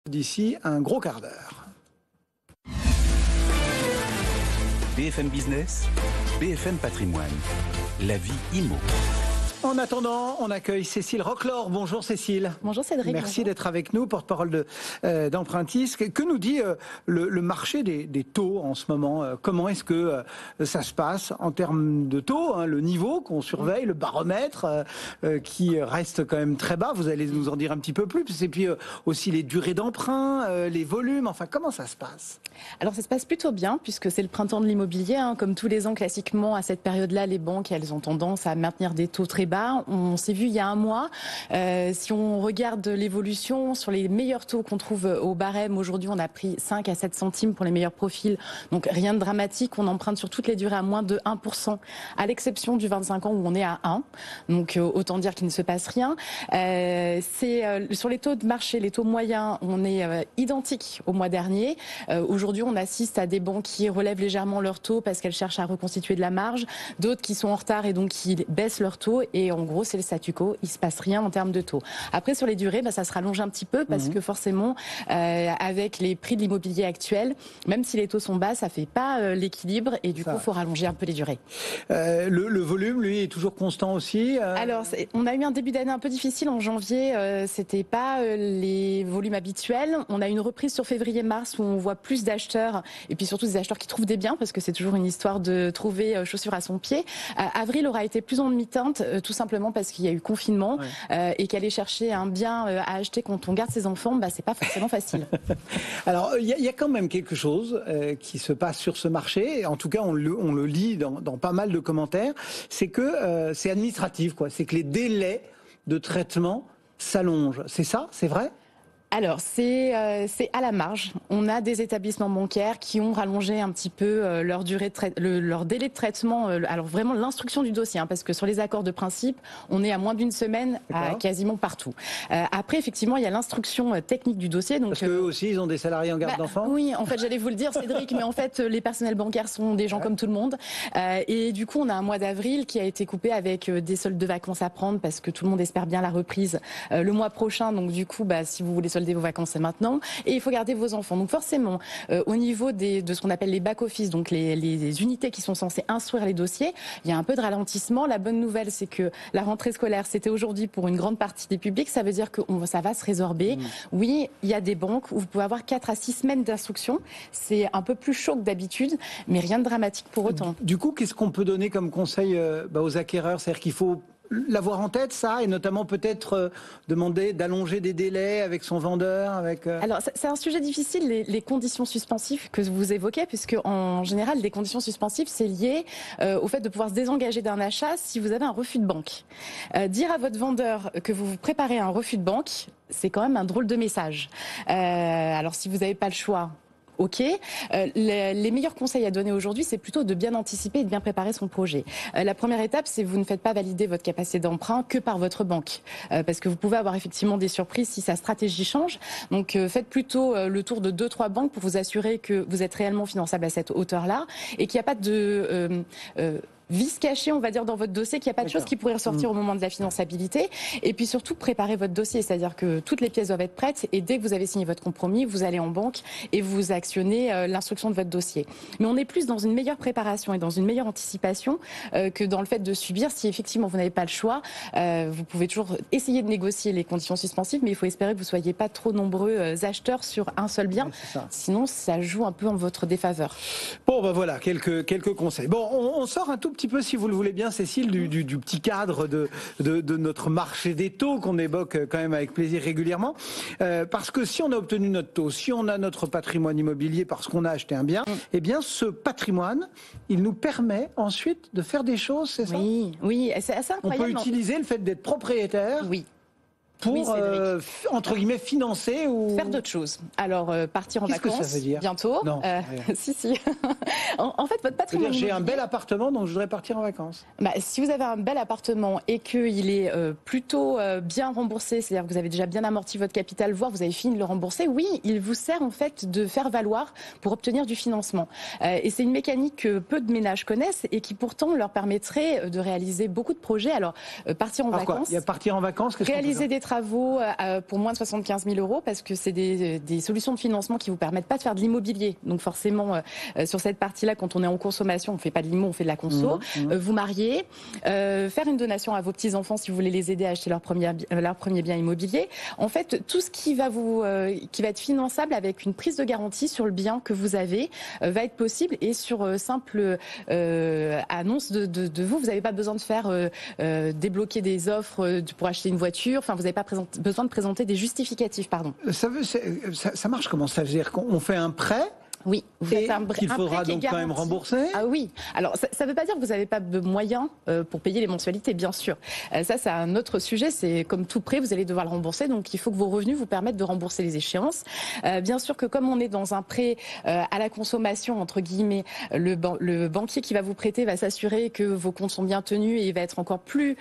D'ici un gros quart d'heure. BFM Business, BFM Patrimoine, la vie IMO. En attendant, on accueille Cécile Roclor. Bonjour Cécile. Bonjour Cédric. Merci d'être avec nous, porte-parole d'Empruntis. Que nous dit le marché des taux en ce moment? Comment est-ce que ça se passe en termes de taux, hein, le niveau qu'on surveille, le baromètre qui reste quand même très bas. Vous allez nous en dire un petit peu plus. Et puis aussi les durées d'emprunt, les volumes. Enfin, comment ça se passe? Alors ça se passe plutôt bien puisque c'est le printemps de l'immobilier. Hein. Comme tous les ans, classiquement, à cette période-là, les banques, elles ont tendance à maintenir des taux très bas. On s'est vu il y a un mois. Si on regarde l'évolution sur les meilleurs taux qu'on trouve au barème, aujourd'hui, on a pris 5 à 7 centimes pour les meilleurs profils. Donc rien de dramatique. On emprunte sur toutes les durées à moins de 1%, à l'exception du 25 ans où on est à 1. Donc autant dire qu'il ne se passe rien. Sur les taux de marché, les taux moyens, on est identique au mois dernier. Aujourd'hui, on assiste à des banques qui relèvent légèrement leurs taux parce qu'elles cherchent à reconstituer de la marge, d'autres qui sont en retard et donc qui baissent leurs taux. Et en gros, c'est le statu quo. Il se passe rien en termes de taux. Après, sur les durées, ça se rallonge un petit peu parce que forcément, avec les prix de l'immobilier actuel, même si les taux sont bas, ça fait pas l'équilibre et du coup, il faut rallonger un peu les durées. Le volume, lui, est toujours constant aussi. Alors, on a eu un début d'année un peu difficile en janvier. C'était pas les volumes habituels. On a une reprise sur février-mars où on voit plus d'acheteurs et puis surtout des acheteurs qui trouvent des biens parce que c'est toujours une histoire de trouver chaussure à son pied. Avril aura été plus en demi-teinte, tout simplement parce qu'il y a eu confinement et qu'aller chercher un bien à acheter quand on garde ses enfants, c'est pas forcément facile. Alors, il y a quand même quelque chose qui se passe sur ce marché. En tout cas, on le lit dans pas mal de commentaires. C'est que c'est administratif, quoi. C'est que les délais de traitement s'allongent. C'est ça? C'est vrai? Alors, c'est à la marge. On a des établissements bancaires qui ont rallongé un petit peu leur durée leur délai de traitement. Alors vraiment l'instruction du dossier, parce que sur les accords de principe, on est à moins d'une semaine à quasiment partout. Après, effectivement, il y a l'instruction technique du dossier. Donc, parce qu'eux aussi, ils ont des salariés en garde d'enfants. Oui, en fait, j'allais vous le dire, Cédric, mais en fait, les personnels bancaires sont des gens comme tout le monde. Et du coup, on a un mois d'avril qui a été coupé avec des soldes de vacances à prendre parce que tout le monde espère bien la reprise le mois prochain. Donc du coup, si vous voulez solder vos vacances, c'est maintenant. Et il faut garder vos enfants. Donc forcément, au niveau de ce qu'on appelle les back-office, donc les unités qui sont censées instruire les dossiers, il y a un peu de ralentissement. La bonne nouvelle, c'est que la rentrée scolaire, c'était aujourd'hui pour une grande partie des publics. Ça veut dire que ça va se résorber. Oui, il y a des banques où vous pouvez avoir 4 à 6 semaines d'instruction. C'est un peu plus chaud que d'habitude, mais rien de dramatique pour autant. Du coup, qu'est-ce qu'on peut donner comme conseil aux acquéreurs? C'est-à-dire qu'il faut l'avoir en tête, ça, et notamment peut-être demander d'allonger des délais avec son vendeur, Alors, c'est un sujet difficile, les conditions suspensives que vous évoquez, puisque en général, les conditions suspensives, c'est lié au fait de pouvoir se désengager d'un achat si vous avez un refus de banque. Dire à votre vendeur que vous vous préparez à un refus de banque, c'est quand même un drôle de message. Alors, si vous n'avez pas le choix... Ok. Les meilleurs conseils à donner aujourd'hui, c'est plutôt de bien anticiper et de bien préparer son projet. La première étape, c'est que vous ne faites pas valider votre capacité d'emprunt que par votre banque. Parce que vous pouvez avoir effectivement des surprises si sa stratégie change. Donc faites plutôt le tour de 2-3 banques pour vous assurer que vous êtes réellement finançable à cette hauteur-là et qu'il n'y a pas de... vice caché, on va dire, dans votre dossier, qu'il n'y a pas de choses qui pourraient ressortir au moment de la finançabilité. Et puis surtout, préparez votre dossier, c'est-à-dire que toutes les pièces doivent être prêtes et dès que vous avez signé votre compromis, vous allez en banque et vous actionnez l'instruction de votre dossier. Mais on est plus dans une meilleure préparation et dans une meilleure anticipation que dans le fait de subir. Si effectivement vous n'avez pas le choix, vous pouvez toujours essayer de négocier les conditions suspensives, mais il faut espérer que vous ne soyez pas trop nombreux acheteurs sur un seul bien. Sinon, ça joue un peu en votre défaveur. Bon, voilà, quelques conseils. Bon, on sort un tout petit peu, si vous le voulez bien, Cécile, du petit cadre de notre marché des taux qu'on évoque quand même avec plaisir régulièrement. Parce que si on a obtenu notre taux, si on a notre patrimoine immobilier parce qu'on a acheté un bien, eh bien ce patrimoine, il nous permet ensuite de faire des choses, c'est ça? Oui, c'est assez incroyable. On peut utiliser le fait d'être propriétaire. Pour, entre guillemets, financer ou... Faire d'autres choses. Alors, partir en vacances, qu'est-ce que ça veut dire? Bientôt. Non, si. en fait, votre patrimoine... J'ai un bel appartement, donc je voudrais partir en vacances. Si vous avez un bel appartement et qu'il est plutôt bien remboursé, c'est-à-dire que vous avez déjà bien amorti votre capital, voire vous avez fini de le rembourser, oui, il vous sert en fait de faire valoir pour obtenir du financement. Et c'est une mécanique que peu de ménages connaissent et qui pourtant leur permettrait de réaliser beaucoup de projets. Alors, partir en vacances... Il y a partir en vacances, réaliser des travaux pour moins de 75 000 € parce que c'est des solutions de financement qui vous permettent pas de faire de l'immobilier. Donc forcément, sur cette partie-là, quand on est en consommation, on fait pas de l'immo, on fait de la conso. Vous marier, faire une donation à vos petits-enfants si vous voulez les aider à acheter leur premier bien immobilier. En fait, tout ce qui va être finançable avec une prise de garantie sur le bien que vous avez va être possible, et sur simple annonce de vous n'avez pas besoin de faire débloquer des offres pour acheter une voiture. Enfin, vous n'avez pas besoin de présenter des justificatifs, pardon. Ça marche comment? Ça veut dire qu'on fait un prêt? Oui, vous faites un qu'il faudra donc quand même rembourser. Ah oui. Alors ça ne veut pas dire que vous n'avez pas de moyens pour payer les mensualités, bien sûr. Ça, c'est un autre sujet. C'est comme tout prêt, vous allez devoir le rembourser. Donc il faut que vos revenus vous permettent de rembourser les échéances. Bien sûr que comme on est dans un prêt à la consommation entre guillemets, le banquier qui va vous prêter va s'assurer que vos comptes sont bien tenus et il va être encore plus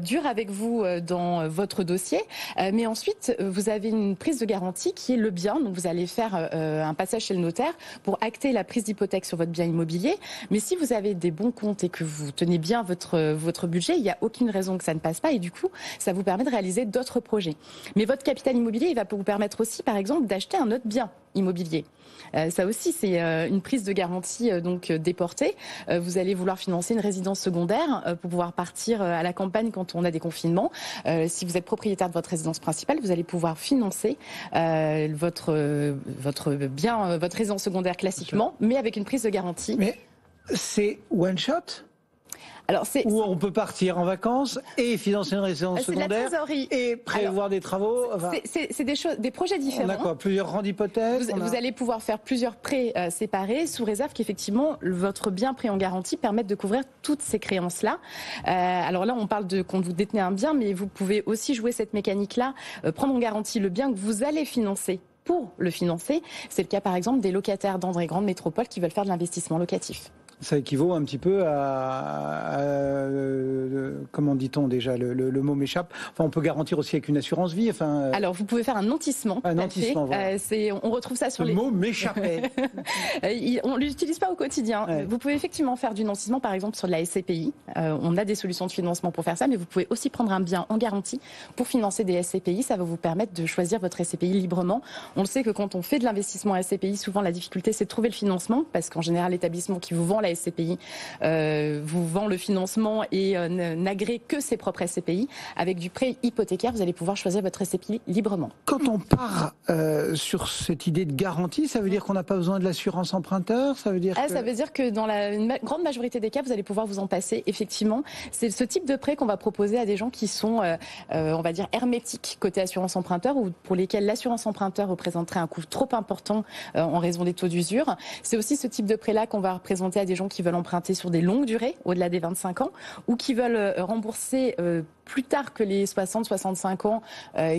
dur avec vous dans votre dossier. Mais ensuite, vous avez une prise de garantie qui est le bien. Donc vous allez faire un passage chez le notaire pour acter la prise d'hypothèque sur votre bien immobilier. Mais si vous avez des bons comptes et que vous tenez bien votre budget, il n'y a aucune raison que ça ne passe pas, et du coup, ça vous permet de réaliser d'autres projets. Mais votre capital immobilier, il va vous permettre aussi, par exemple, d'acheter un autre bien immobilier. Ça aussi, c'est une prise de garantie donc déportée. Vous allez vouloir financer une résidence secondaire pour pouvoir partir à la campagne quand on a des confinements. Si vous êtes propriétaire de votre résidence principale, vous allez pouvoir financer votre bien, votre résidence secondaire classiquement, mais avec une prise de garantie. Mais c'est one shot? Alors où on peut partir en vacances et financer une résidence secondaire et prévoir des travaux. Enfin, c'est des projets différents. On a quoi? Plusieurs rangs d'hypothèses. Vous allez pouvoir faire plusieurs prêts séparés sous réserve qu'effectivement votre bien prêt en garantie permette de couvrir toutes ces créances-là. Alors là, on parle de quand vous détenez un bien, mais vous pouvez aussi jouer cette mécanique-là, prendre en garantie le bien que vous allez financer. Pour le financer, c'est le cas par exemple des locataires dans des grandes métropoles qui veulent faire de l'investissement locatif. Ça équivaut un petit peu comment dit-on déjà, le mot m'échappe. Enfin, on peut garantir aussi avec une assurance vie. Enfin, alors, vous pouvez faire un nantissement. Un nantissement, voilà. On retrouve ça sur le mot m'échappait. On l'utilise pas au quotidien. Ouais. Vous pouvez effectivement faire du nantissement, par exemple, sur de la SCPI. On a des solutions de financement pour faire ça, mais vous pouvez aussi prendre un bien en garantie pour financer des SCPI. Ça va vous permettre de choisir votre SCPI librement. On le sait que quand on fait de l'investissement SCPI, souvent la difficulté, c'est de trouver le financement, parce qu'en général, l'établissement qui vous vend la SCPI vous vend le financement et n'agrée que ses propres SCPI. Avec du prêt hypothécaire, vous allez pouvoir choisir votre SCPI librement. Quand on part sur cette idée de garantie, ça veut dire qu'on n'a pas besoin de l'assurance emprunteur? Ça veut dire ça veut dire que dans la grande majorité des cas, vous allez pouvoir vous en passer, effectivement. C'est ce type de prêt qu'on va proposer à des gens qui sont, on va dire, hermétiques côté assurance emprunteur, ou pour lesquels l'assurance emprunteur représenterait un coût trop important en raison des taux d'usure. C'est aussi ce type de prêt-là qu'on va présenter à des gens qui veulent emprunter sur des longues durées, au-delà des 25 ans, ou qui veulent rembourser plus tard que les 60-65 ans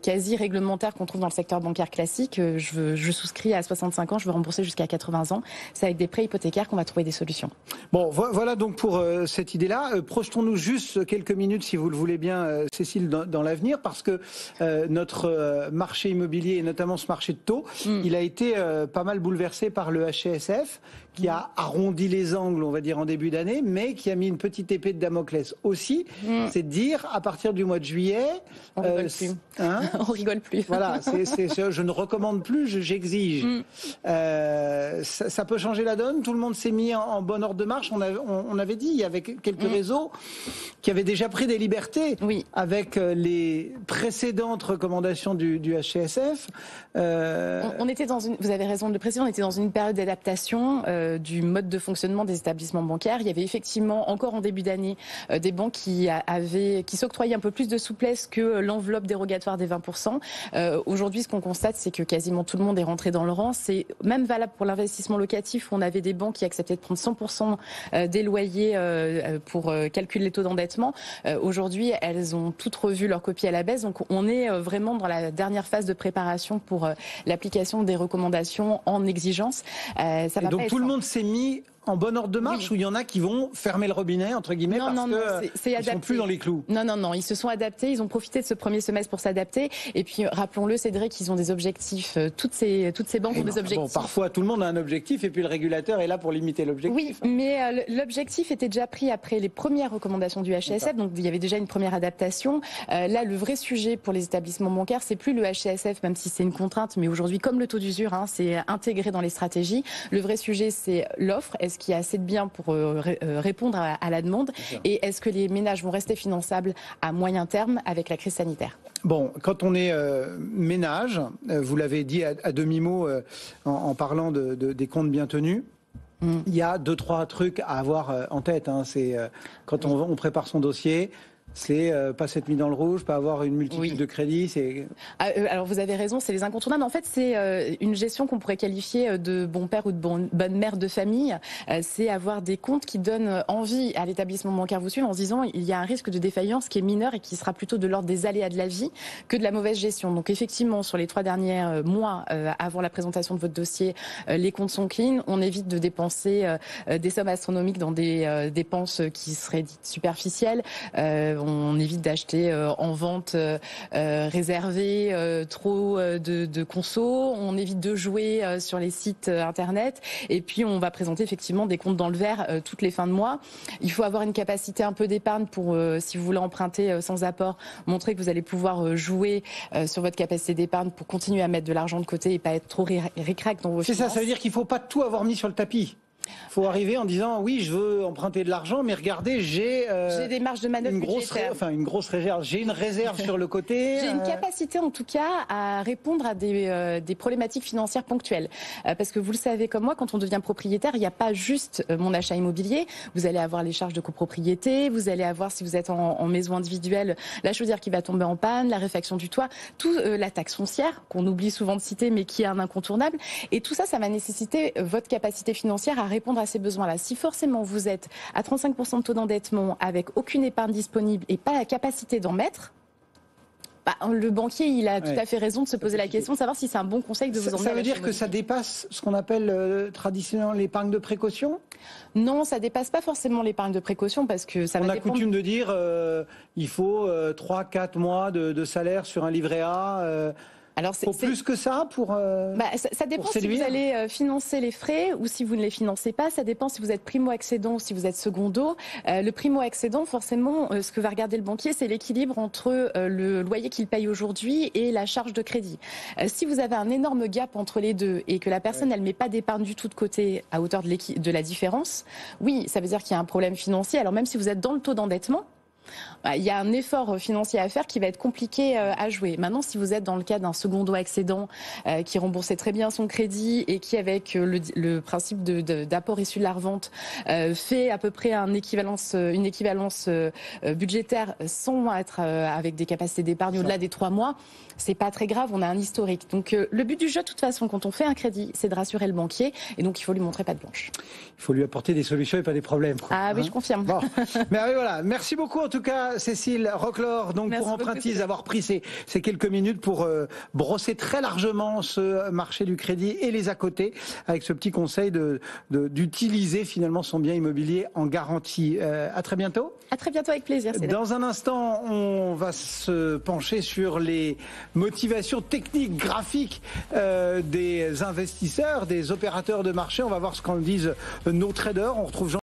quasi réglementaires qu'on trouve dans le secteur bancaire classique. Je souscris à 65 ans, je veux rembourser jusqu'à 80 ans. C'est avec des prêts hypothécaires qu'on va trouver des solutions. Bon, voilà donc pour cette idée-là. Projetons-nous juste quelques minutes, si vous le voulez bien, Cécile, dans l'avenir, parce que notre marché immobilier, et notamment ce marché de taux, il a été pas mal bouleversé par le HCSF, qui a arrondi les angles, on va dire, en début d'année, mais qui a mis une petite épée de Damoclès aussi. C'est de dire, à partir du mois de juillet... On rigole plus. Hein, on rigole plus. Voilà, je ne recommande plus, j'exige. Ça peut changer la donne. Tout le monde s'est mis en bon ordre de marche. On avait dit, il y avait quelques réseaux qui avaient déjà pris des libertés avec les précédentes recommandations du HCSF. On était vous avez raison de le préciser, on était dans une période d'adaptation du mode de fonctionnement des établissements bancaires. Il y avait effectivement encore en début d'année des banques qui s'octroyaient un peu plus de souplesse que l'enveloppe dérogatoire des 20%. Aujourd'hui, ce qu'on constate, c'est que quasiment tout le monde est rentré dans le rang. C'est même valable pour l'investissement locatif, où on avait des banques qui acceptaient de prendre 100% des loyers pour calculer les taux d'endettement. Aujourd'hui, elles ont toutes revu leur copie à la baisse. Donc on est vraiment dans la dernière phase de préparation pour l'application des recommandations en exigence. Ça va donc tout le monde s'est mis en bon ordre de marche, ou il y en a qui vont fermer le robinet, entre guillemets, parce qu'ils ne sont plus dans les clous? Non, ils se sont adaptés, ils ont profité de ce premier semestre pour s'adapter. Et puis, rappelons-le, Cédric, ils ont des objectifs. Toutes ces banques ont des objectifs. Bon, parfois, tout le monde a un objectif, et puis le régulateur est là pour limiter l'objectif. Oui, mais l'objectif était déjà pris après les premières recommandations du HCSF, donc il y avait déjà une première adaptation. Là, le vrai sujet pour les établissements bancaires, c'est plus le HCSF, même si c'est une contrainte, mais aujourd'hui, comme le taux d'usure, c'est intégré dans les stratégies. Le vrai sujet, c'est l'offre. Est-ce qu'il y a assez de biens pour répondre à la demande? Et est-ce que les ménages vont rester finançables à moyen terme avec la crise sanitaire? Bon, quand on est ménage, vous l'avez dit à demi-mot en parlant des comptes bien tenus, il y a 2-3 trucs à avoir en tête. C'est quand on prépare son dossier. C'est pas s'être mis dans le rouge, pas avoir une multitude de crédits. Alors vous avez raison, c'est les incontournables. En fait, c'est une gestion qu'on pourrait qualifier de bon père ou de bonne mère de famille. C'est avoir des comptes qui donnent envie à l'établissement bancaire vous suivre en se disant il y a un risque de défaillance qui est mineur et qui sera plutôt de l'ordre des aléas de la vie que de la mauvaise gestion. Donc effectivement, sur les 3 derniers mois avant la présentation de votre dossier, les comptes sont clean. On évite de dépenser des sommes astronomiques dans des dépenses qui seraient dites superficielles. On évite d'acheter en vente réservée trop de conso. On évite de jouer sur les sites internet. Et puis, on va présenter effectivement des comptes dans le vert toutes les fins de mois. Il faut avoir une capacité un peu d'épargne pour, si vous voulez emprunter sans apport, montrer que vous allez pouvoir jouer sur votre capacité d'épargne pour continuer à mettre de l'argent de côté et pas être trop ric-rac dans vos finances. Ça veut dire qu'il ne faut pas tout avoir mis sur le tapis. Il faut arriver en disant oui, je veux emprunter de l'argent, mais regardez, j'ai des marges de manœuvre une grosse réserve. J'ai une réserve sur le côté. J'ai une capacité en tout cas à répondre à des problématiques financières ponctuelles. Parce que vous le savez comme moi, quand on devient propriétaire, il n'y a pas juste mon achat immobilier. Vous allez avoir les charges de copropriété, vous allez avoir, si vous êtes en maison individuelle, la chaudière qui va tomber en panne, la réfaction du toit, la taxe foncière qu'on oublie souvent de citer, mais qui est un incontournable. Et tout ça, ça va nécessiter votre capacité financière à répondre à ces besoins-là. Si forcément vous êtes à 35% de taux d'endettement avec aucune épargne disponible et pas la capacité d'en mettre, le banquier, il a tout à fait raison de se poser la question de savoir si c'est un bon conseil de vous emmener. Ça veut dire que ça dépasse ce qu'on appelle traditionnellement l'épargne de précaution? Non, ça dépasse pas forcément l'épargne de précaution parce que ça va dépendre. On a coutume de dire il faut 3-4 mois de salaire sur un livret A. Alors c'est plus que ça pour ça dépend si vous allez financer les frais ou si vous ne les financez pas. Ça dépend si vous êtes primo-accédant ou si vous êtes secondo. Le primo-accédant, forcément, ce que va regarder le banquier, c'est l'équilibre entre le loyer qu'il paye aujourd'hui et la charge de crédit. Si vous avez un énorme gap entre les deux et que la personne elle met pas d'épargne du tout de côté à hauteur de la différence, oui, ça veut dire qu'il y a un problème financier. Alors même si vous êtes dans le taux d'endettement, il y a un effort financier à faire qui va être compliqué à jouer. Maintenant, si vous êtes dans le cas d'un secondo accédant qui remboursait très bien son crédit et qui, avec le principe d'apport issu de la revente, fait à peu près une équivalence budgétaire sans être avec des capacités d'épargne au-delà des 3 mois, c'est pas très grave, on a un historique. Donc le but du jeu, de toute façon, quand on fait un crédit, c'est de rassurer le banquier et donc il faut lui montrer patte blanche. Il faut lui apporter des solutions et pas des problèmes. Ah oui, je confirme. Bon. Mais voilà, merci beaucoup en tout cas Cécile Rochlor, donc merci pour Empruntis, d'avoir pris ces quelques minutes pour brosser très largement ce marché du crédit et les à côté, avec ce petit conseil d'utiliser finalement son bien immobilier en garantie. À très bientôt. À très bientôt, avec plaisir. Dans un instant, on va se pencher sur les motivations techniques, graphiques des investisseurs, des opérateurs de marché. On va voir ce qu'en disent nos traders. On retrouve Jean